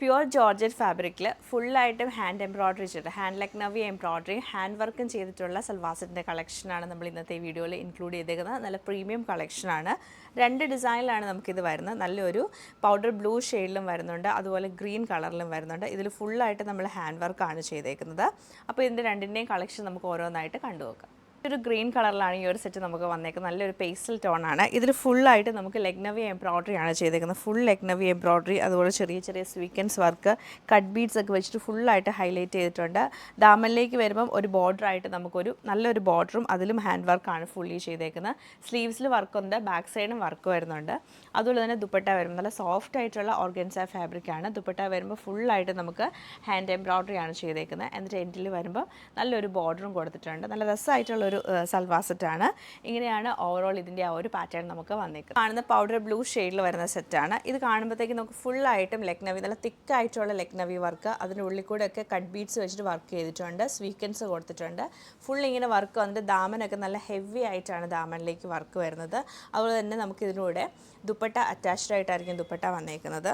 Pure georgette ഫാബ്രിക്കിൽ ഫുള്ളായിട്ടും hand embroidery ചെയ്തിട്ട് hand Lucknowi embroidery hand വർക്കും ചെയ്തിട്ടുള്ള സൽവാർ സെറ്റിൻ്റെ കളക്ഷനാണ് നമ്മൾ ഇന്നത്തെ വീഡിയോയിൽ ഇൻക്ലൂഡ് ചെയ്തേക്കുന്നത്. നല്ല പ്രീമിയം കളക്ഷനാണ്. 2 ഡിസൈനിലാണ് നമുക്കിത് വരുന്നത്. നല്ലൊരു പൗഡർ ബ്ലൂ ഷെയ്ഡിലും വരുന്നുണ്ട്, അതുപോലെ ഗ്രീൻ കളറിലും വരുന്നുണ്ട്. ഇതിൽ ഫുള്ളായിട്ട് നമ്മൾ ഹാൻഡ് വർക്കാണ് ചെയ്തേക്കുന്നത്. അപ്പോൾ ഇതിൻ്റെ രണ്ടിൻ്റെയും കളക്ഷൻ നമുക്ക് ഓരോന്നായിട്ട് കണ്ടുനോക്കാം. ഒരു ഗ്രീൻ കളറിലാണ് ഈ ഒരു സെറ്റ് നമുക്ക് വന്നേക്കുന്നത്. നല്ലൊരു പേസ്റ്റൽ ടോണാണ്. ഇതിൽ ഫുള്ളായിട്ട് നമുക്ക് ലക്നവി എംബ്രോയ്ഡറി ആണ് ചെയ്തേക്കുന്നത്. ഫുൾ ലക്നവി എംബ്രോയ്ഡറി, അതുപോലെ ചെറിയ ചെറിയ സ്വീക്വൻസ് വർക്ക്, കട്ട് ബീഡ്സ് ഒക്കെ വെച്ചിട്ട് ഫുള്ളായിട്ട് ഹൈലൈറ്റ് ചെയ്തിട്ടുണ്ട്. ദാമനിലേക്ക് വരുമ്പം ഒരു ബോർഡറായിട്ട് നമുക്കൊരു നല്ലൊരു ബോർഡറും അതിലും ഹാൻഡ് വർക്കാണ് ഫുള്ളി ചെയ്തേക്കുന്നത്. സ്ലീവ്സിൽ വർക്കുണ്ട്, ബാക്ക് സൈഡും വർക്ക് വരുന്നുണ്ട്. അതുപോലെ തന്നെ ദുപ്പട്ട വരുമ്പോൾ നല്ല സോഫ്റ്റ് ആയിട്ടുള്ള ഓർഗൻസ ഫാബ്രിക്കാണ്. ദുപ്പട്ട വരുമ്പോൾ ഫുള്ളായിട്ട് നമുക്ക് ഹാൻഡ് എംബ്രോയ്ഡറി ആണ് ചെയ്തേക്കുന്നത്. എന്നിട്ട് എൻഡിൽ വരുമ്പോൾ നല്ലൊരു ബോർഡറും കൊടുത്തിട്ടുണ്ട്. നല്ല രസമായിട്ടുള്ള ഒരു സൽവാർ സെറ്റാണ്. ഇങ്ങനെയാണ് ഓവറോൾ ഇതിൻ്റെ ആ ഒരു പാറ്റേൺ നമുക്ക് വന്നേക്കുന്നത്. കാണുന്ന പൗഡർ ബ്ലൂ ഷെയ്ഡിൽ വരുന്ന സെറ്റാണ്. ഇത് കാണുമ്പോഴത്തേക്ക് നമുക്ക് ഫുള്ളായിട്ടും ലക്നവി, നല്ല തിക്കായിട്ടുള്ള ലക്നവി വർക്ക്, അതിൻ്റെ ഉള്ളിൽ കൂടെ ഒക്കെ കട്ട് ബീഡ്സ് വെച്ചിട്ട് വർക്ക് ചെയ്തിട്ടുണ്ട്, സ്വീക്വൻസ് കൊടുത്തിട്ടുണ്ട്. ഫുൾ ഇങ്ങനെ വർക്ക് വന്നിട്ട് ദാമനൊക്കെ നല്ല ഹെവി ആയിട്ടാണ് ദാമനിലേക്ക് വർക്ക് വരുന്നത്. അതുപോലെ തന്നെ നമുക്ക് ഇതിലൂടെ ദുപ്പട്ട അറ്റാച്ച്ഡ് ആയിട്ടായിരിക്കും ദുപ്പട്ട വന്നേക്കുന്നത്.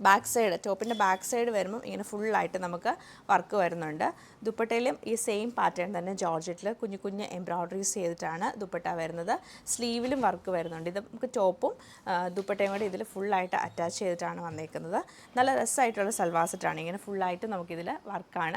ബാക്ക് സൈഡ്, ടോപ്പിൻ്റെ ബാക്ക് സൈഡ് വരുമ്പം ഇങ്ങനെ ഫുള്ളായിട്ട് നമുക്ക് വർക്ക് വരുന്നുണ്ട്. ദുപ്പട്ടയിലും ഈ സെയിം പാറ്റേൺ തന്നെ ജോർജറ്റിൽ കുഞ്ഞു കുഞ്ഞ് എംബ്രോയ്ഡറീസ് ചെയ്തിട്ടാണ് ദുപ്പട്ട വരുന്നത്. സ്ലീവിലും വർക്ക് വരുന്നുണ്ട്. ഇത് നമുക്ക് ടോപ്പും ദുപ്പട്ടയും കൂടി ഇതിൽ ഫുള്ളായിട്ട് അറ്റാച്ച് ചെയ്തിട്ടാണ് വന്നേക്കുന്നത്. നല്ല രസമായിട്ടുള്ള സൽവാർ സെറ്റാണ്. ഇങ്ങനെ ഫുള്ളായിട്ട് നമുക്കിതിൽ വർക്കാണ്